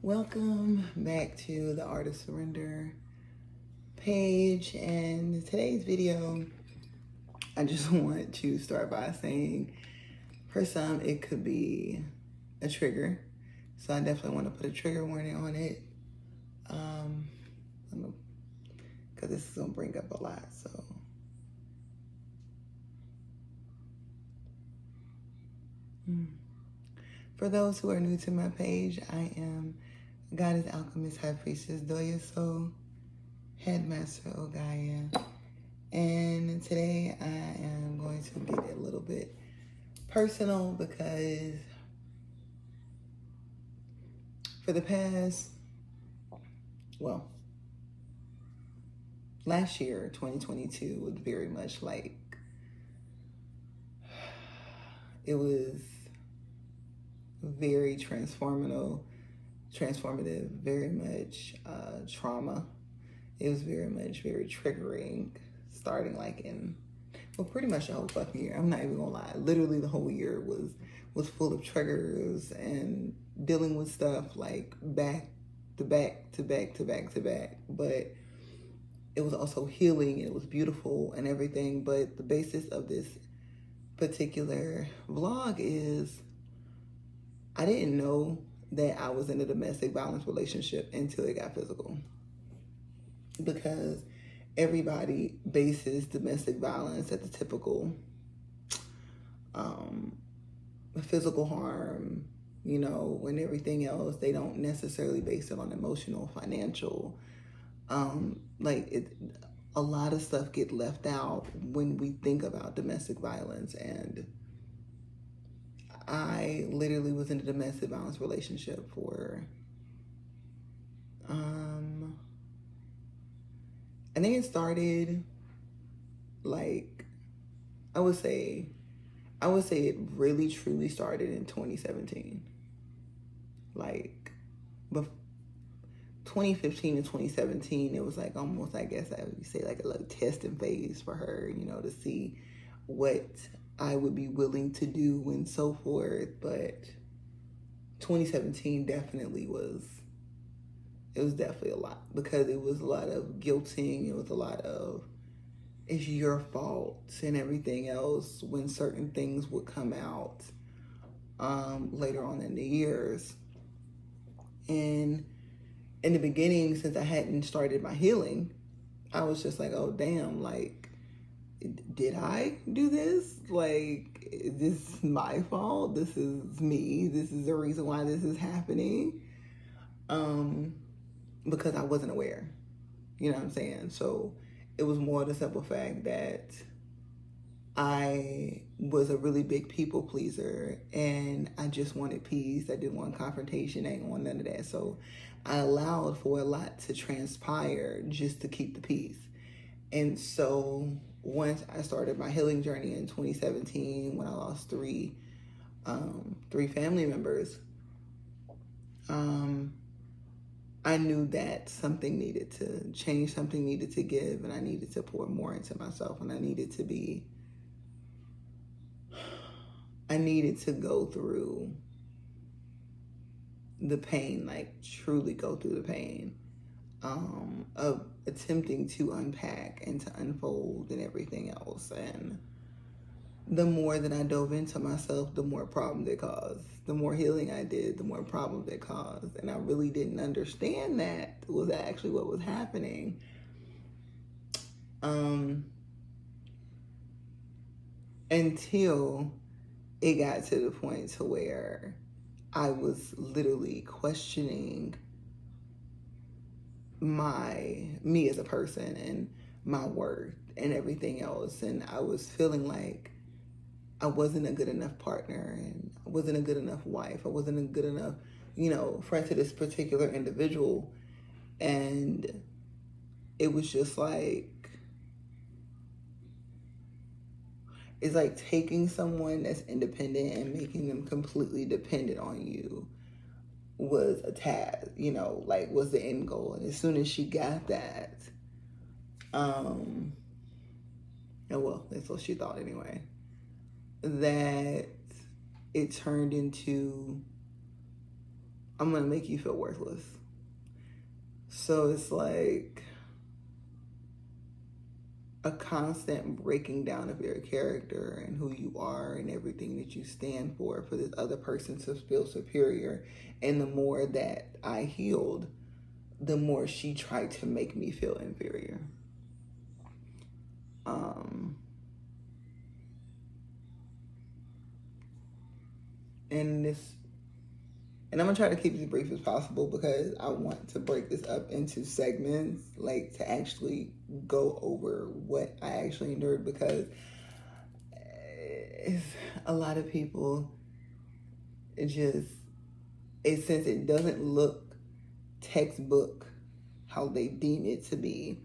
Welcome back to the Art of Surrender page, and today's video, I just want to start by saying, for some, it could be a trigger, so I definitely want to put a trigger warning on it, because this is going to bring up a lot, so. For those who are new to my page, I am Goddess Alchemist High Priestess Doya Soul, Headmaster Ogaya, and today I am going to get a little bit personal because for the past, last year, 2022, was very much like, it was very transformative, very much trauma. It was very triggering, starting like in, pretty much the whole fucking year. I'm not even gonna lie. Literally the whole year was full of triggers and dealing with stuff like back to back to back to back to back. But it was also healing and it was beautiful and everything. But the basis of this particular vlog is I didn't know that I was in a domestic violence relationship until it got physical. Because everybody bases domestic violence at the typical physical harm, and everything else. They don't necessarily base it on emotional, financial. A lot of stuff get left out when we think about domestic violence. And I literally was in a domestic violence relationship for, I think it started, like, I would say it really truly started in 2017. Like, 2015 and 2017, it was like almost, I guess I would say, like a little testing phase for her, to see what I would be willing to do and so forth. But 2017 definitely was definitely a lot, because it was a lot of guilting. It was a lot of, it's your fault and everything else, when certain things would come out later on in the years. And in the beginning, since I hadn't started my healing, I was just like, oh damn, like, did I do this? Like, is this my fault? This is me. This is the reason why this is happening. Because I wasn't aware. You know what I'm saying? So it was more the simple fact that I was a really big people pleaser and I just wanted peace. I didn't want confrontation. I didn't want none of that. So I allowed for a lot to transpire just to keep the peace. And so once I started my healing journey in 2017, when I lost three family members, I knew that something needed to change, something needed to give, and I needed to pour more into myself, and I needed to go through the pain, like truly go through the pain of attempting to unpack and to unfold and everything else. And the more that I dove into myself, the more problems it caused. The more healing I did, the more problems it caused. And I really didn't understand that was actually what was happening. Until it got to the point to where I was literally questioning me as a person and my worth and everything else. And I was feeling like I wasn't a good enough partner, and I wasn't a good enough wife. I wasn't a good enough, friend to this particular individual. And it was just like, it's like taking someone that's independent and making them completely dependent on you was a task, was the end goal. And as soon as she got that, that's what she thought anyway, that it turned into I'm going to make you feel worthless. So it's like a constant breaking down of your character and who you are and everything that you stand for this other person to feel superior. And the more that I healed, the more she tried to make me feel inferior. And I'm gonna try to keep it as brief as possible because I want to break this up into segments, like to actually go over what I actually endured, because it's a lot of people, since it doesn't look textbook how they deem it to be,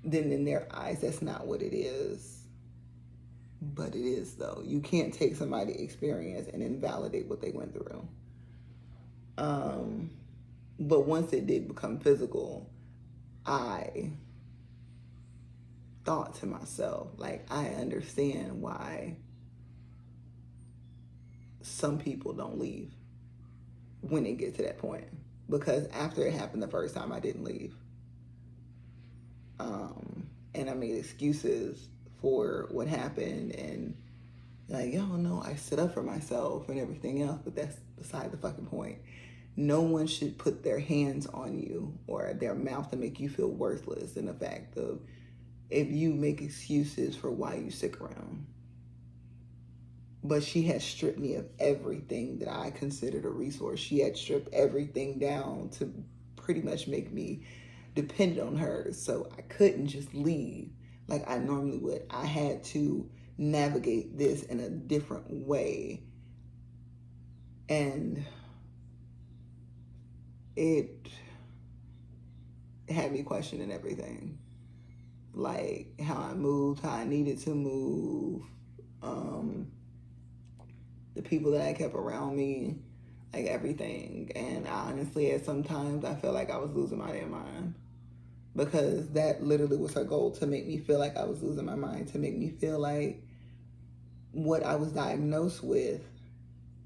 then in their eyes, that's not what it is. But it is, though. You can't take somebody's experience and invalidate what they went through. But once it did become physical, I thought to myself, like, I understand why some people don't leave when it gets to that point. Because after it happened the first time, I didn't leave. And I made excuses for what happened, and like, y'all know I stood up for myself and everything else, but that's beside the fucking point. No one should put their hands on you or their mouth to make you feel worthless in the fact of if you make excuses for why you stick around. But she had stripped me of everything that I considered a resource. She had stripped everything down to pretty much make me dependent on her. So I couldn't just leave like I normally would. I had to navigate this in a different way. And it had me questioning everything. Like how I moved, how I needed to move, the people that I kept around me, like everything. And honestly, at sometimes I felt like I was losing my damn mind. Because that literally was her goal, to make me feel like I was losing my mind, to make me feel like what I was diagnosed with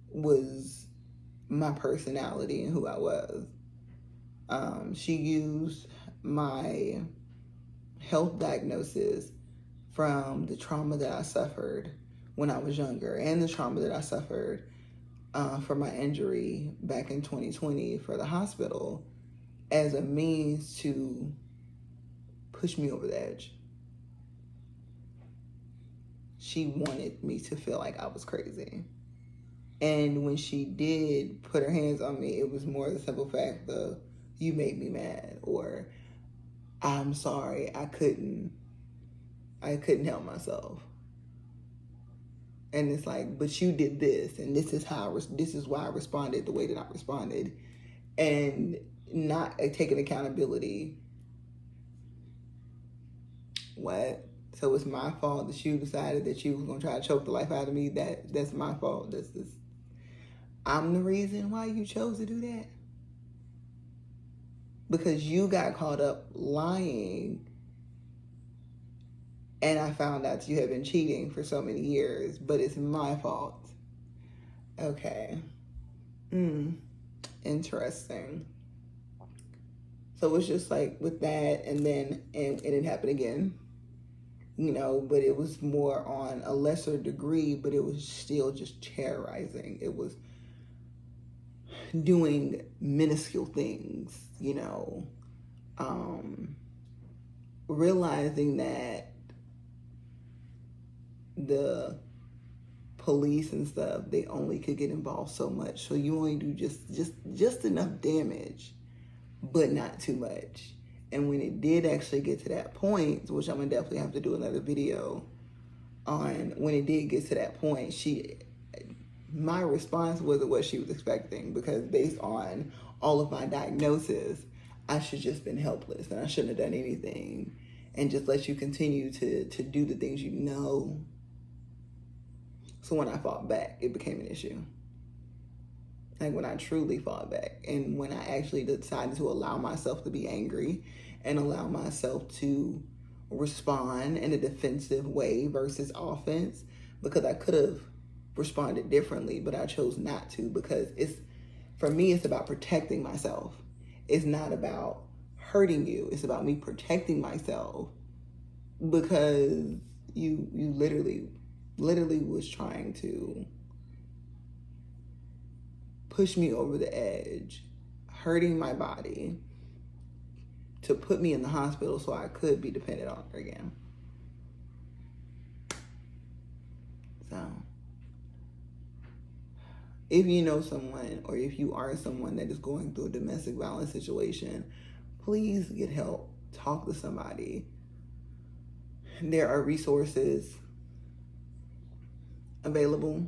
was my personality and who I was. She used my health diagnosis from the trauma that I suffered when I was younger and the trauma that I suffered for my injury back in 2020 for the hospital as a means to push me over the edge. She wanted me to feel like I was crazy. And when she did put her hands on me, it was more the simple fact of, you made me mad, or I'm sorry, I couldn't help myself. And it's like, but you did this, and this is why I responded the way that I responded, and not taking accountability. What? So it's my fault that you decided that you was gonna try to choke the life out of me. That's my fault. I'm the reason why you chose to do that. Because you got caught up lying, and I found out you have been cheating for so many years, but it's my fault. Okay. Interesting. So it's just like with that, and it happened again, but it was more on a lesser degree, but it was still just terrorizing. It was doing minuscule things, realizing that the police and stuff, they only could get involved so much. So you only do just enough damage, but not too much. And when it did actually get to that point, which I'm gonna definitely have to do another video on, when it did get to that point, my response wasn't what she was expecting, because based on all of my diagnosis, I should just been helpless and I shouldn't have done anything, and just let you continue to do the things you know. So when I fought back, it became an issue. Like when I truly fought back, and when I actually decided to allow myself to be angry and allow myself to respond in a defensive way versus offense, because I could have responded differently, but I chose not to, because For me, it's about protecting myself. It's not about hurting you. It's about me protecting myself, because you literally was trying to push me over the edge, hurting my body, to put me in the hospital so I could be dependent on her again. So, if you know someone, or if you are someone that is going through a domestic violence situation, please get help. Talk to somebody. There are resources available.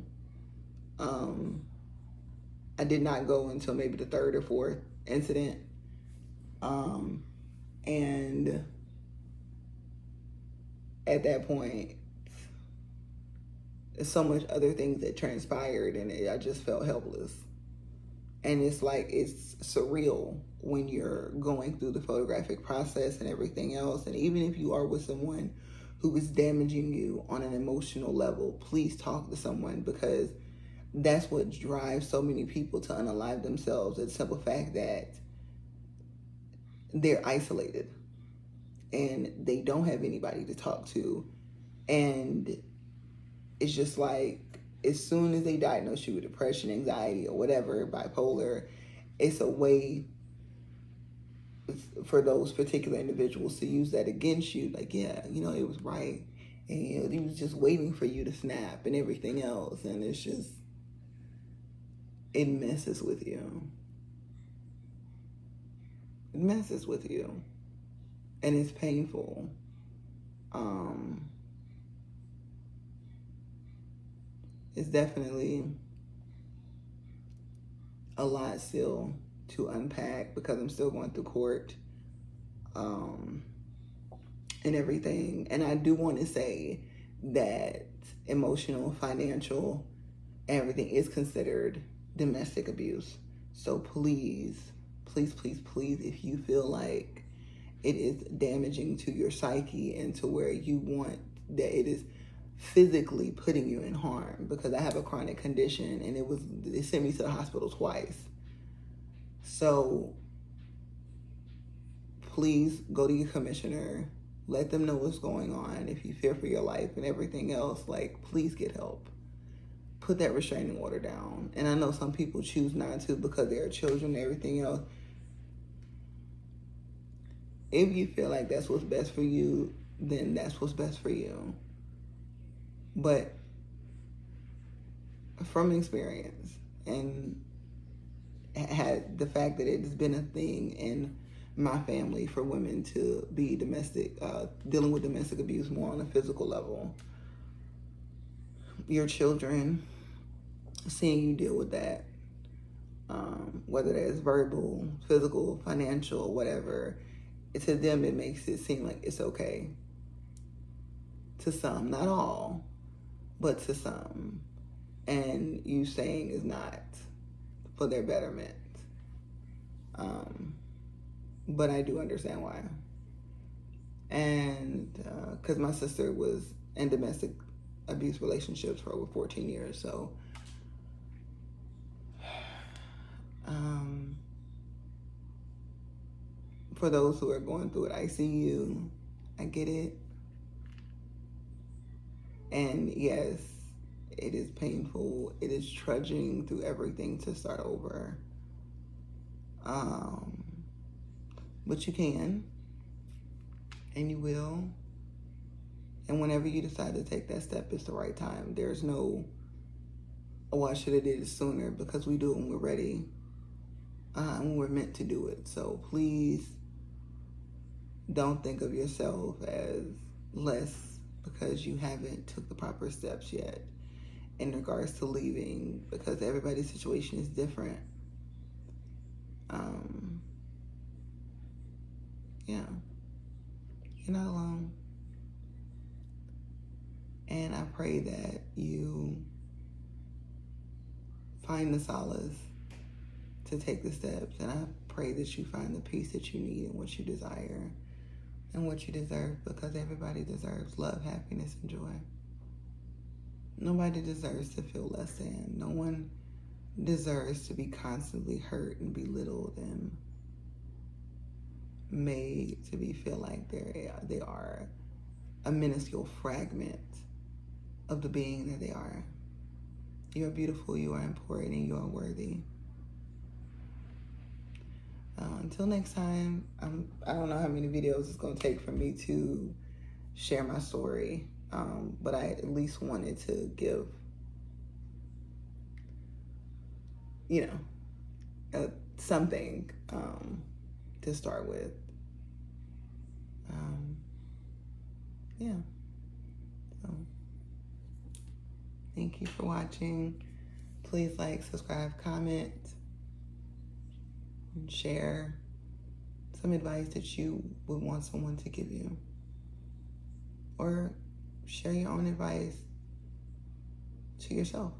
I did not go until maybe the third or fourth incident. And at that point, there's so much other things that transpired, and I just felt helpless. And it's like, it's surreal when you're going through the photographic process and everything else. And even if you are with someone who is damaging you on an emotional level, please talk to someone, because that's what drives so many people to unalive themselves. It's the simple fact that they're isolated and they don't have anybody to talk to. And it's just like, as soon as they diagnose you with depression, anxiety, or whatever, bipolar, it's a way for those particular individuals to use that against you. Like, yeah, it was right. And he was just waiting for you to snap and everything else. And it's just, it messes with you. It messes with you. And it's painful. It's definitely a lot still to unpack, because I'm still going through court and everything. And I do want to say that emotional, financial, everything is considered domestic abuse. So please, please, please, please, if you feel like it is damaging to your psyche and to where you want that it is physically putting you in harm, because I have a chronic condition and it sent me to the hospital twice. So please go to your commissioner, let them know what's going on. If you fear for your life and everything else, like, please get help. Put that restraining order down. And I know some people choose not to because they are children and everything else. If you feel like that's what's best for you, then that's what's best for you. But from experience, and had the fact that it has been a thing in my family for women to be dealing with domestic abuse more on a physical level, your children seeing you deal with that, whether that's verbal, physical, financial, whatever, to them it makes it seem like it's okay. To some, not all, but to some. And you saying is not for their betterment. But I do understand why. And because my sister was in domestic abuse relationships for over 14 years, so for those who are going through it, I see you. I get it. And yes, it is painful. It is trudging through everything to start over. But you can, and you will. And whenever you decide to take that step, it's the right time. There's no, oh, I should have did it sooner, because we do it when we're ready, and when we're meant to do it. So please don't think of yourself as less because you haven't took the proper steps yet in regards to leaving, because everybody's situation is different. Yeah, you're not alone. And I pray that you find the solace to take the steps. And I pray that you find the peace that you need and what you desire and what you deserve, because everybody deserves love, happiness, and joy. Nobody deserves to feel less than. No one deserves to be constantly hurt and belittled and made to feel like they are a minuscule fragment of the being that they are. You are beautiful, you are important, and you are worthy. Until next time, I don't know how many videos it's going to take for me to share my story, but I at least wanted to give, something to start with. Yeah. So, thank you for watching. Please like, subscribe, comment, and share some advice that you would want someone to give you. Or share your own advice to yourself.